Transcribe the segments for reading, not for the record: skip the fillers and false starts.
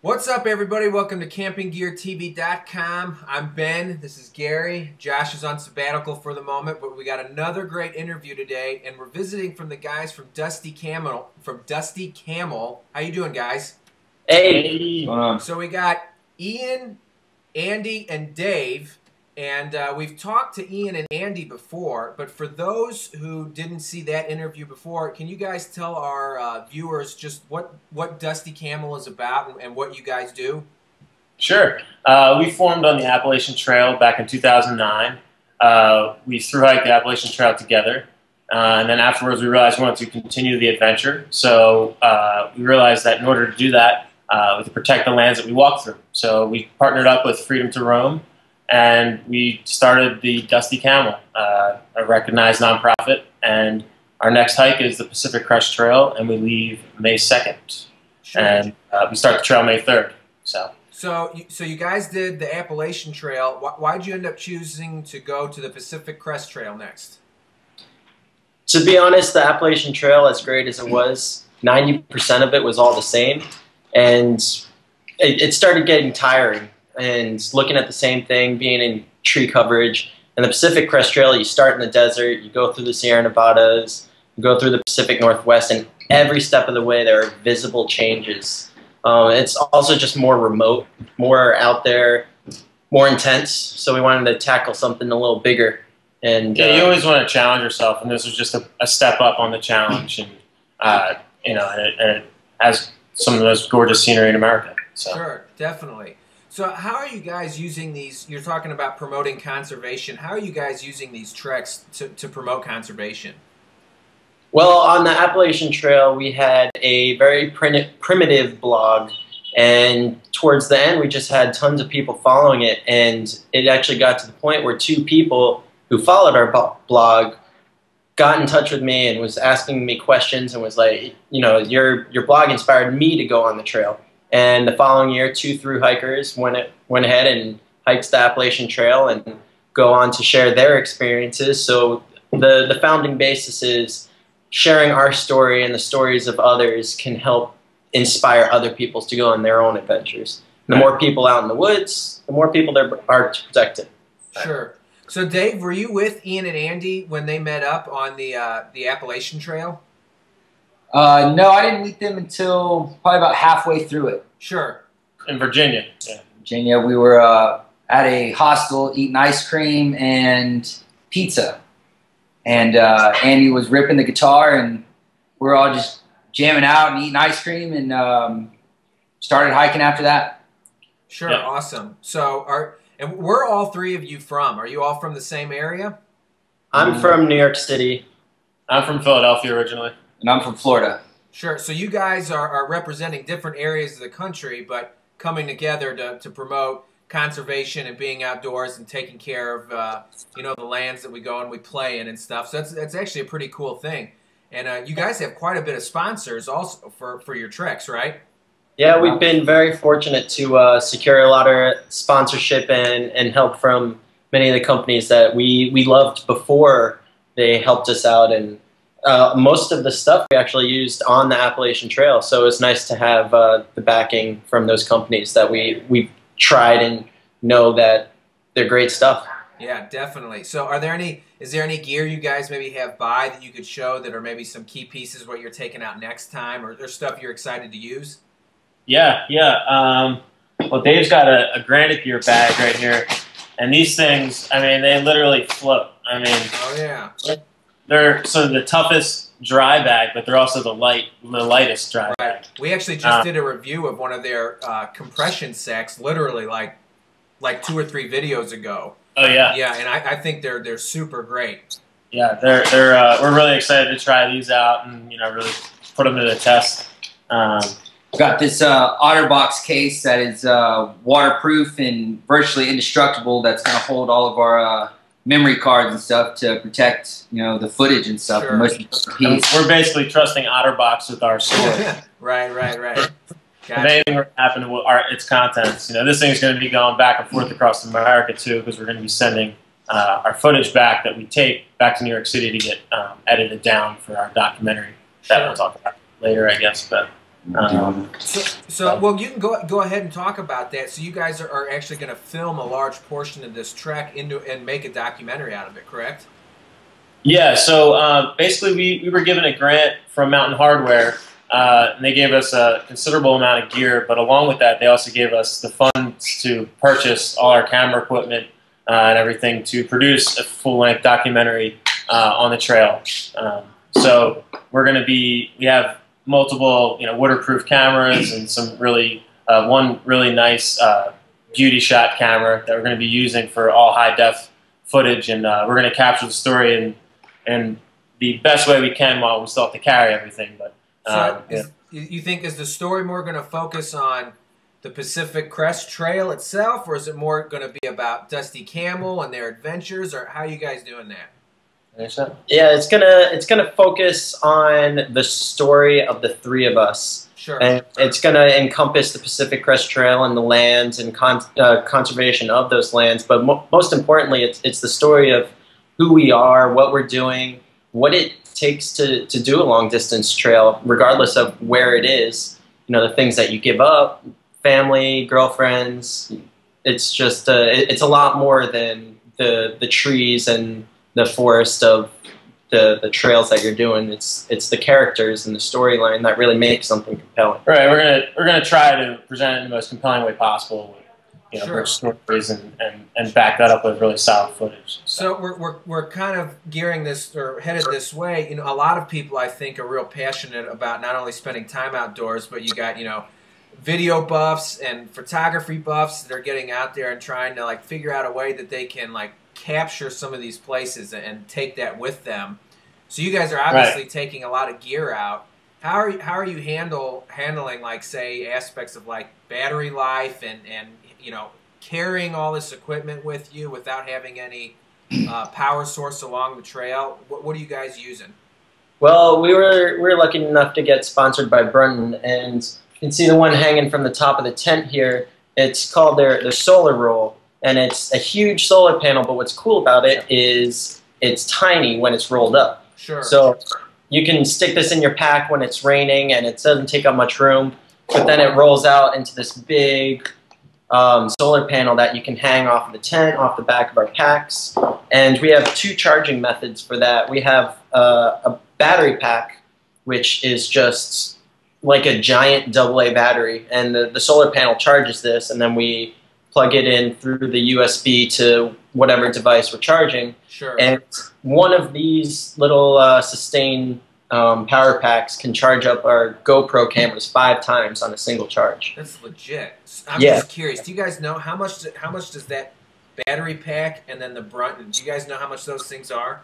What's up, everybody? Welcome to CampingGearTV.com. I'm Ben. This is Gary. Josh is on sabbatical for the moment, but we got another great interview today, and we're visiting from the guys from Dusty Camel. How you doing, guys? Hey. So we got Ian, Andy, and Dave, and we've talked to Ian and Andy before, but for those who didn't see that interview before, can you guys tell our viewers just what Dusty Camel is about and what you guys do? Sure. We formed on the Appalachian Trail back in 2009. We thru-hiked the Appalachian Trail together, and then afterwards we realized we wanted to continue the adventure. So we realized that in order to do that, we had to protect the lands that we walked through. So we partnered up with Freedom to Roam, and we started the Dusty Camel, a recognized nonprofit. And our next hike is the Pacific Crest Trail, and we leave May 2nd. Sure. And we start the trail May 3rd. So you guys did the Appalachian Trail. Why'd you end up choosing to go to the Pacific Crest Trail next? To be honest, the Appalachian Trail, as great as it was, 90% of it was all the same. And it started getting tiring. And looking at the same thing, being in tree coverage. And the Pacific Crest Trail, you start in the desert, you go through the Sierra Nevadas, you go through the Pacific Northwest, and every step of the way there are visible changes. It's also just more remote, more out there, more intense. So we wanted to tackle something a little bigger. And yeah, you always want to challenge yourself, and this was just a step up on the challenge. And you know, and it has some of the most gorgeous scenery in America. So. Sure, definitely. So how are you guys using these? You're talking about promoting conservation. How are you guys using these treks to promote conservation? Well, on the Appalachian Trail, we had a very primitive blog, and towards the end, we just had tons of people following it, and it actually got to the point where two people who followed our blog got in touch with me and was asking me questions and was like, you know, your blog inspired me to go on the trail. And the following year, two thru-hikers went ahead and hiked the Appalachian Trail and go on to share their experiences. So the founding basis is sharing our story, and the stories of others can help inspire other people to go on their own adventures. The more people out in the woods, the more people there are to protect it. Sure. So Dave, were you with Ian and Andy when they met up on the Appalachian Trail? No, I didn't meet them until probably about halfway through it. Sure. In Virginia. Yeah. Virginia, we were at a hostel eating ice cream and pizza. And Andy was ripping the guitar, and we were all just jamming out and eating ice cream, and started hiking after that. Sure, yeah. Awesome. So and where are all three of you from? Are you all from the same area? I'm from New York City. I'm from Philadelphia originally. And I'm from Florida. Sure. So you guys are representing different areas of the country, but coming together to promote conservation and being outdoors and taking care of you know, the lands that we go and we play in and stuff. So that's actually a pretty cool thing. And you guys have quite a bit of sponsors also for your treks, right? Yeah, we've been very fortunate to secure a lot of sponsorship and help from many of the companies that we loved before they helped us out. And most of the stuff we actually used on the Appalachian Trail, so it's nice to have the backing from those companies that we've tried and know that they're great stuff. Yeah, definitely. So is there any gear you guys maybe have that you could show that are maybe some key pieces what you're taking out next time, or stuff you're excited to use? Yeah. Well, Dave's got a granite gear bag right here, and these things, I mean, they literally float. I mean, oh yeah. They're sort of the toughest dry bag, but they're also the lightest dry bag. We actually just did a review of one of their compression sacks, literally like 2 or 3 videos ago. Oh yeah. Yeah, and I think they're super great. Yeah, we're really excited to try these out and, you know, really put them to the test. Got this OtterBox case that is waterproof and virtually indestructible. That's going to hold all of our memory cards and stuff to protect, you know, the footage and stuff. Sure. We're basically trusting OtterBox with our story. Right. If anything were to happen to its contents, you know, this thing's going to be going back and forth across America too, because we're going to be sending our footage back that we tape back to New York City to get edited down for our documentary that we'll talk about later, I guess. But Well, you can go ahead and talk about that. So you guys are actually going to film a large portion of this trek and make a documentary out of it, correct? Yeah, so basically we were given a grant from Mountain Hardware, and they gave us a considerable amount of gear, but along with that, they also gave us the funds to purchase all our camera equipment and everything to produce a full-length documentary on the trail. So we have multiple, waterproof cameras and some one really nice beauty shot camera that we're going to be using for all high-def footage, and we're going to capture the story in the best way we can while we still have to carry everything. But you think, is the story more going to focus on the Pacific Crest Trail itself, or is it more going to be about Dusty Camel and their adventures, or how are you guys doing that? Yeah, it's gonna focus on the story of the three of us. Sure. And it's gonna encompass the Pacific Crest Trail and the lands and conservation of those lands. But most importantly, it's the story of who we are, what we're doing, what it takes to do a long distance trail, regardless of where it is. The things that you give up, family, girlfriends. It's just it's a lot more than the trees and the forest of the trails that you're doing. It's the characters and the storyline that really make something compelling. Right. We're gonna try to present it in the most compelling way possible with Sure. rich stories and back that up with really solid footage. So we're kind of gearing this or headed this way. A lot of people I think are real passionate about not only spending time outdoors, but you got video buffs and photography buffs that are getting out there and trying to figure out a way that they can capture some of these places and take that with them. So you guys are obviously taking a lot of gear out. How are you handling say aspects of battery life and carrying all this equipment with you without having any power source along the trail? What are you guys using? Well, we were lucky enough to get sponsored by Brunton, and you can see the one hanging from the top of the tent here. It's called their solar roll. And it's a huge solar panel, but what's cool about it is it's tiny when it's rolled up. Sure. So you can stick this in your pack when it's raining, and it doesn't take up much room, but then it rolls out into this big solar panel that you can hang off of the tent, off the back of our packs. And we have two charging methods for that. We have a battery pack, which is just like a giant AA battery, and the solar panel charges this, and then we plug it in through the USB to whatever device we're charging. Sure. And one of these little sustain power packs can charge up our GoPro cameras 5 times on a single charge. That's legit. I'm just curious. Do you guys know how much does that battery pack and then the Brunton? Do you guys know how much those things are?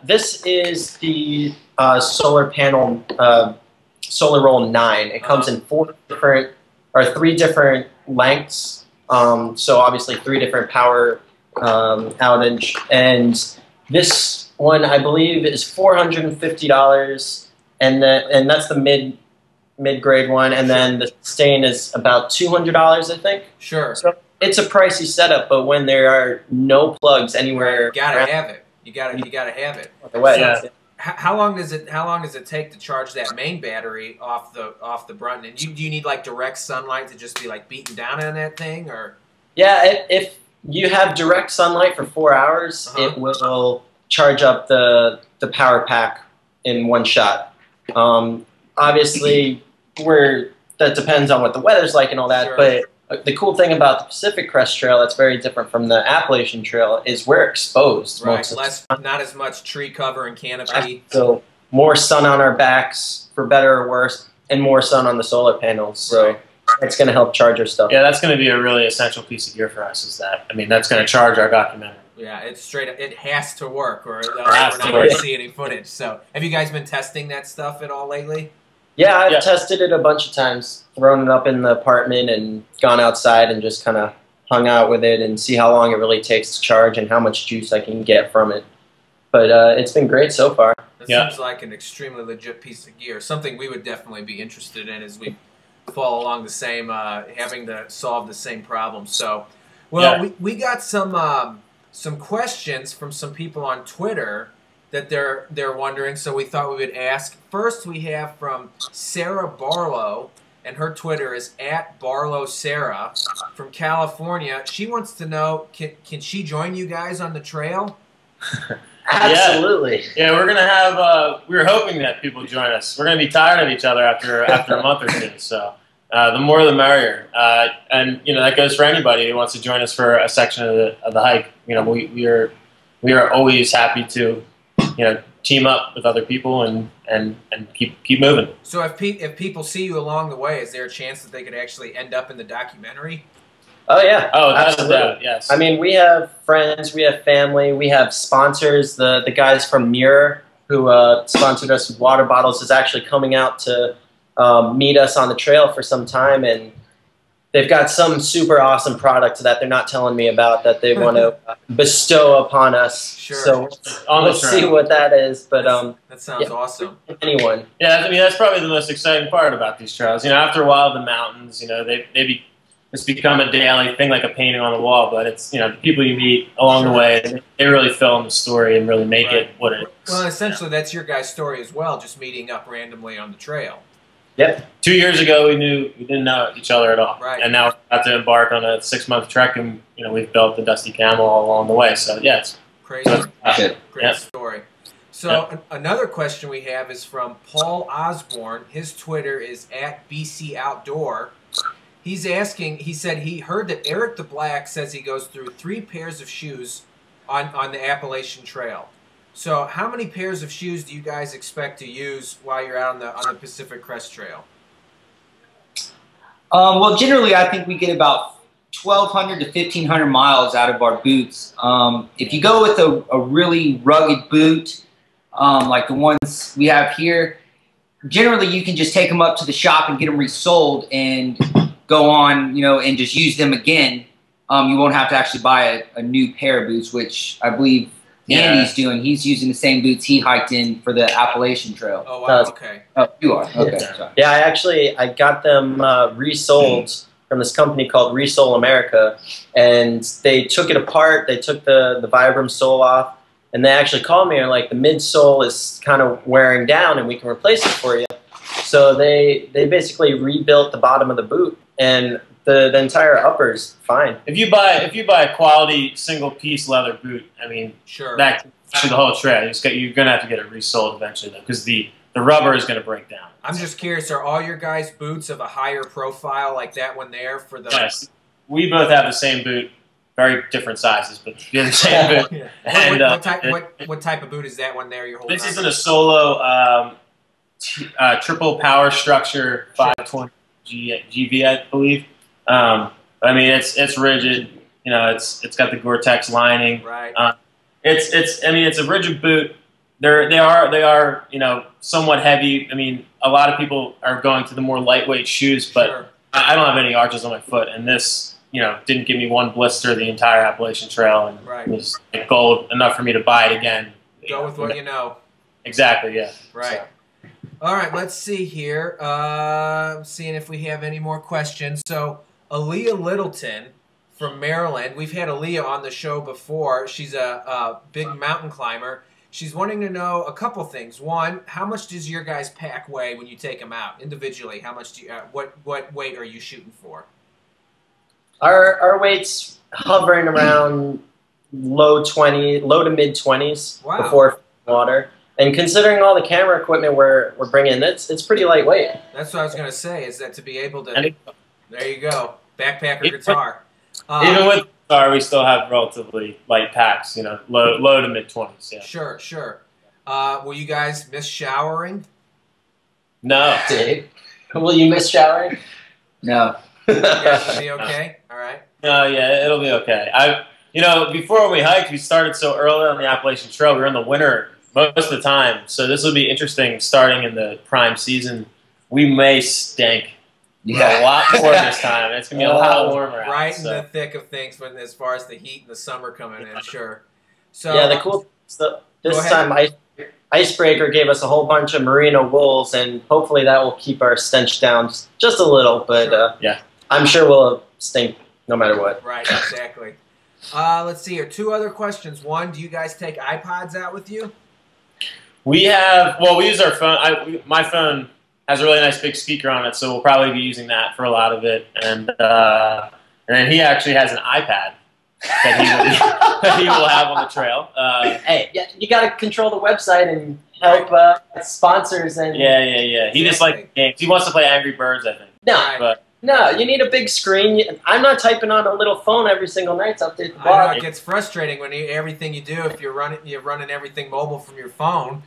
This is the solar panel Solar Roll 9. It comes in 3 different lengths. So obviously 3 different power outage, and this one I believe is $450, and that's the mid-grade one, and then the sustain is about $200, I think. Sure. So it's a pricey setup, but when there are no plugs anywhere, you gotta have it. You gotta have it. So, how long does it take to charge that main battery off the Brunton? And do you need direct sunlight to just be beating down on that thing, or? Yeah, if you have direct sunlight for 4 hours, it will charge up the power pack in one shot. Obviously, that depends on what the weather's like and all that, Sure. but the cool thing about the Pacific Crest Trail that's very different from the Appalachian Trail is we're exposed. Right, not as much tree cover and canopy. So more sun on our backs, for better or worse, and more sun on the solar panels. So it's going to help charge our stuff. Yeah, that's going to be a really essential piece of gear for us. That's going to charge our documentary. Yeah, it's straight up. It has to work, or we're not going to see any footage. So, have you guys been testing that stuff at all lately? Yeah, I've tested it a bunch of times, thrown it up in the apartment and gone outside and just kind of hung out with it and see how long it really takes to charge and how much juice I can get from it. But it's been great so far. That seems like an extremely legit piece of gear. Something we would definitely be interested in as we fall along the same, having to solve the same problem. So, well, we got some questions from some people on Twitter that they're wondering, so we thought we would ask. First, we have from Sarah Barlow, and her Twitter is @BarlowSarah from California. She wants to know, can she join you guys on the trail? Absolutely. Yeah, we're gonna have. We were hoping that people join us. We're gonna be tired of each other after a month or two. So the more the merrier. And that goes for anybody who wants to join us for a section of the hike. We are always happy to team up with other people and keep moving. So if people see you along the way, is there a chance that they could actually end up in the documentary? Oh, yeah. Oh, that's absolutely. Yes. I mean, we have friends, we have family, we have sponsors. The guys from Muir who sponsored us with water bottles is actually coming out to meet us on the trail for some time, and they've got some super awesome product that they're not telling me about that they want to bestow upon us. Sure. So we'll see what that is. But that sounds awesome. Anyone. Yeah, I mean, that's probably the most exciting part about these trails. After a while, the mountains, it's become a daily thing, like a painting on the wall. But it's the people you meet along the way, they really fill in the story and really make it what it is. Well, essentially, that's your guys' story as well, just meeting up randomly on the trail. Yep. 2 years ago, we didn't know each other at all. Right. And now we're about to embark on a 6-month trek, and we've built the Dusty Camel all along the way. So yeah, it's crazy. Great Yep. story. So another question we have is from Paul Osborne. His Twitter is @BCOutdoor. He's asking. He said he heard that Eric the Black says he goes through 3 pairs of shoes on the Appalachian Trail. So how many pairs of shoes do you guys expect to use while you're out on the Pacific Crest Trail? Well, generally, I think we get about 1,200 to 1,500 miles out of our boots. If you go with a really rugged boot, like the ones we have here, generally you can just take them up to the shop and get them resold and go on, and just use them again. You won't have to actually buy a new pair of boots, which I believe Andy's doing. He's using the same boots he hiked in for the Appalachian Trail. Oh, wow. Okay. Oh, you are? Okay. Yeah, I got them resold from this company called Resole America, and they took it apart. They took the Vibram sole off, and they actually called me and like, the midsole is kind of wearing down, and we can replace it for you. So they basically rebuilt the bottom of the boot, and the entire upper's fine. If you buy a quality single piece leather boot, I mean, that through the whole trail, you're gonna have to get it resold eventually, though, because the rubber is gonna break down. I'm just curious, are all your guys' boots of a higher profile like that one there for the? Yes, we both have the same boot, very different sizes, but the same boot. And, what type of boot is that one there you're holding? This isn't a Solo triple power structure 520 GV, I believe. I mean, it's rigid. It's got the Gore-Tex lining. Right. It's a rigid boot. They are somewhat heavy. I mean, a lot of people are going to the more lightweight shoes, but I don't have any arches on my foot, and this didn't give me one blister the entire Appalachian Trail, and it was gold enough for me to buy it again. Go with what you know. Exactly. Yeah. Right. So. All right, let's see here. Seeing if we have any more questions. So, Aaliyah Littleton from Maryland. We've had Aaliyah on the show before. She's a big mountain climber. She's wanting to know a couple things. One, how much does your guys' pack weigh when you take them out individually? How much do you? What weight are you shooting for? Our weight's hovering around low to mid 20s before water. And considering all the camera equipment we're bringing, it's pretty lightweight. That's what I was going to say, is that to be able to... There you go. Backpacker guitar. Even with guitar, we still have relatively light packs, low to mid-20s. Yeah. Sure. Will you guys miss showering? No. Dave, will you miss showering? No. You guys will be okay? All right. No, yeah, it'll be okay. Before we hiked, we started so early on the Appalachian Trail. We were in the winter most of the time, so this will be interesting. Starting in the prime season, we may stink a lot more this time. It's gonna be a lot warmer out. Right in the thick of things, as far as the heat and the summer coming in. Sure. So yeah, the cool this time Icebreaker gave us a whole bunch of merino wools, and hopefully that will keep our stench down just a little. But I'm sure we'll stink no matter what. Right. Exactly. Let's see here. 2 other questions. One, do you guys take iPods out with you? We use our phone. My phone has a really nice big speaker on it, so we'll probably be using that for a lot of it. And then he actually has an iPad that he will have on the trail. Hey, you got to control the website and help sponsors and yeah. He just likes games. He wants to play Angry Birds, I think. No, you need a big screen. I'm not typing on a little phone every single night to update the blog. I know, it gets frustrating when everything you do, if you're running everything mobile from your phone.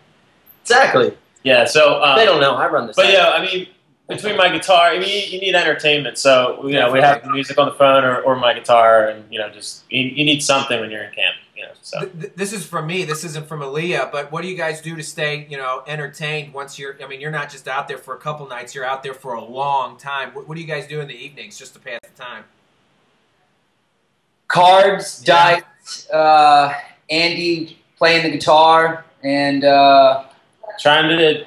Exactly. Yeah, so they don't know. I run this. But yeah, I mean, between my guitar, I mean, you need entertainment. So we have music on the phone or my guitar, and just you need something when you're in camp. So this is from me. This isn't from Aaliyah. But what do you guys do to stay entertained once you're? I mean, you're not just out there for a couple nights. You're out there for a long time. What do you guys do in the evenings just to pass the time? Cards, dice, Andy playing the guitar, and trying to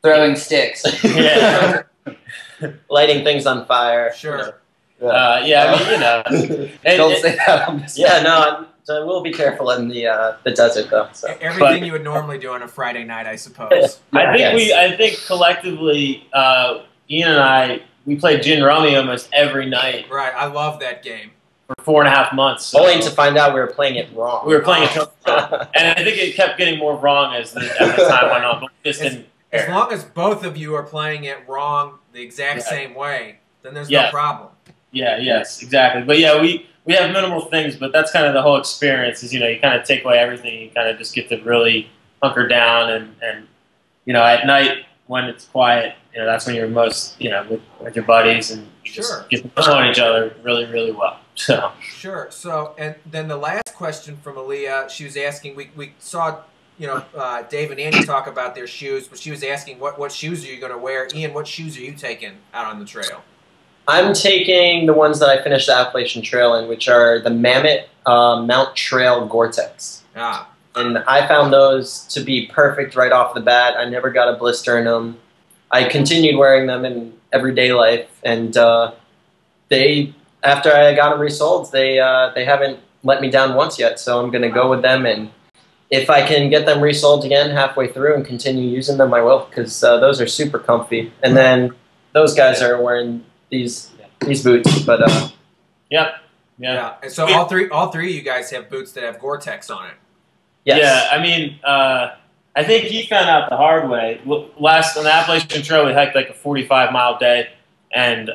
throwing sticks. Yeah. Lighting things on fire. Sure. I mean, don't say that on this. Yeah, no. So we'll be careful in the desert, though. So. Everything you would normally do on a Friday night, I suppose. I think collectively, Ian and I, we played Gin Rummy almost every night. Right, I love that game. For 4.5 months. So. Only to find out we were playing it wrong. We were playing it wrong. And I think it kept getting more wrong as the time went on. But we just didn't care. As long as both of you are playing it wrong the exact same way, then there's no problem. Yeah, yes, exactly. But yeah, we have minimal things, but that's kind of the whole experience is, you kind of take away everything. You kind of just get to really hunker down and at night when it's quiet, that's when you're most, with your buddies and you just get to know each other really, really well. So. Sure. So, and then the last question from Aaliyah, she was asking, we saw, Dave and Andy talk about their shoes, but she was asking what shoes are you going to wear? Ian, what shoes are you taking out on the trail? I'm taking the ones that I finished the Appalachian Trail in, which are the Mammoth Mount Trail Gore-Tex. Ah. And I found those to be perfect right off the bat. I never got a blister in them. I continued wearing them in everyday life, and after I got them resold, they haven't let me down once yet. So I'm going to go with them, and if I can get them resold again halfway through and continue using them, I will, because those are super comfy. And then those guys are wearing these boots, but yeah. And so all three of you guys have boots that have Gore-Tex on it. Yes. Yeah, I mean, I think he found out the hard way. On the Appalachian Trail, we hiked like a 45-mile day, and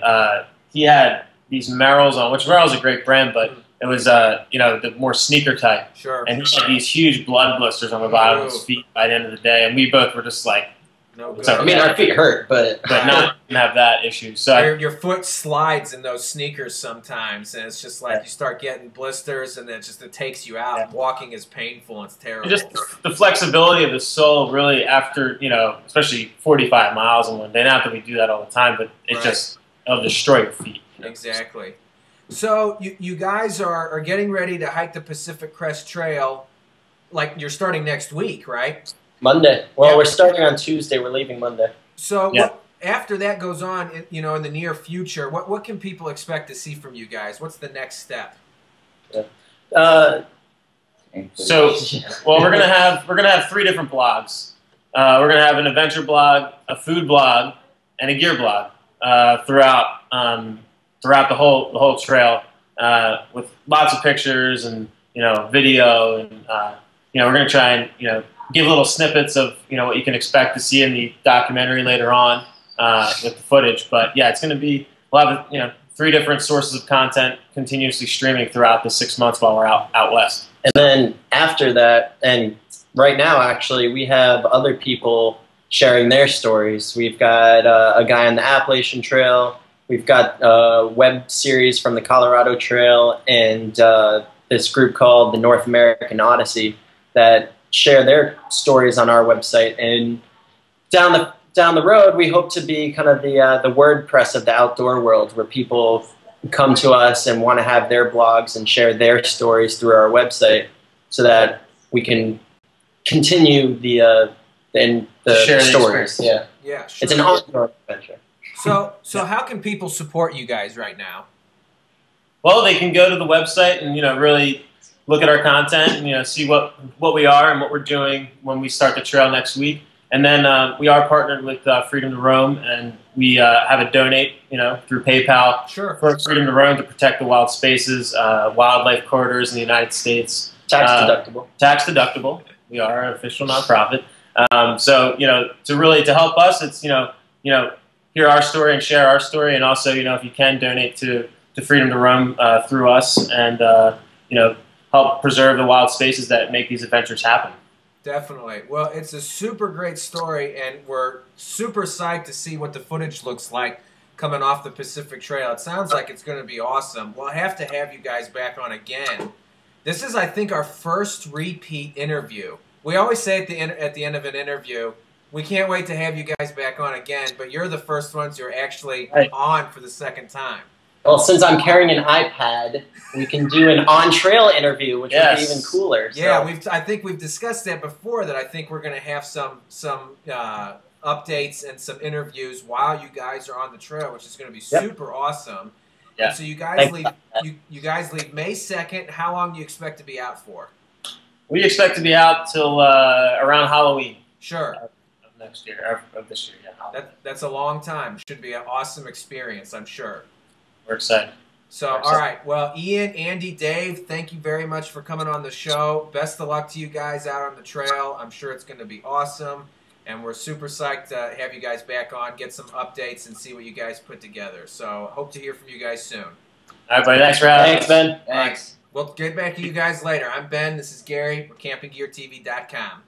he had these Merrells on, which Merrell's a great brand, but it was the more sneaker type. Sure. And he had these huge blood blisters on the bottom of his feet by the end of the day, and we both were just like, no good. I mean, our feet hurt, but not have that issue. So your foot slides in those sneakers sometimes, and it's just like you start getting blisters, and it takes you out. Yeah. Walking is painful, and it's terrible. Just the flexibility of the sole, really, after especially 45 miles in one day. Not that we do that all the time, but it'll destroy your feet. Exactly. So you guys are getting ready to hike the Pacific Crest Trail, like you're starting next week, right? Monday. Well, we're starting on Tuesday. We're leaving Monday. So after that goes on, in the near future, what can people expect to see from you guys? What's the next step? Yeah. We're gonna have 3 different blogs. We're gonna have an adventure blog, a food blog, and a gear blog throughout the whole trail with lots of pictures and video and we're gonna try and give little snippets of what you can expect to see in the documentary later on with the footage. But yeah, it's going to be we'll have 3 different sources of content continuously streaming throughout the 6 months while we're out west. And then after that, and right now actually, we have other people sharing their stories. We've got a guy on the Appalachian Trail. We've got a web series from the Colorado Trail, and this group called the North American Odyssey that share their stories on our website. And down the road, we hope to be kind of the WordPress of the outdoor world, where people come to us and want to have their blogs and share their stories through our website, so that we can continue the stories. Yeah, sure. It's an ongoing adventure. So how can people support you guys right now? Well, they can go to the website and really look at our content and see what we are and what we're doing when we start the trail next week. And then we are partnered with Freedom to Roam, and we have a donate through PayPal for Freedom to Roam to protect the wild spaces, wildlife corridors in the United States. Tax deductible. Tax deductible. We are an official nonprofit. So to help us, it's hear our story and share our story, and also if you can donate to Freedom to Roam through us, and help preserve the wild spaces that make these adventures happen. Definitely. Well, it's a super great story, and we're super psyched to see what the footage looks like coming off the Pacific Trail. It sounds like it's going to be awesome. We'll have to have you guys back on again. This is, I think, our first repeat interview. We always say at the end of an interview, we can't wait to have you guys back on again, but you're the first ones who are actually on for the second time. Well, since I'm carrying an iPad, we can do an on-trail interview, which would be even cooler. So. Yeah, I think we've discussed that before, that I think we're going to have some updates and some interviews while you guys are on the trail, which is going to be super awesome. Yeah. And so you guys leave May 2nd. How long do you expect to be out for? We expect to be out till around Halloween. Sure. Of next year, of this year, yeah. That's a long time. Should be an awesome experience, I'm sure. We're excited. So, all right. Well, Ian, Andy, Dave, thank you very much for coming on the show. Best of luck to you guys out on the trail. I'm sure it's going to be awesome. And we're super psyched to have you guys back on, get some updates, and see what you guys put together. So, hope to hear from you guys soon. All right, buddy. Thanks for having us. Thanks, Ben. Thanks. We'll get back to you guys later. I'm Ben. This is Gary. We're campinggeartv.com.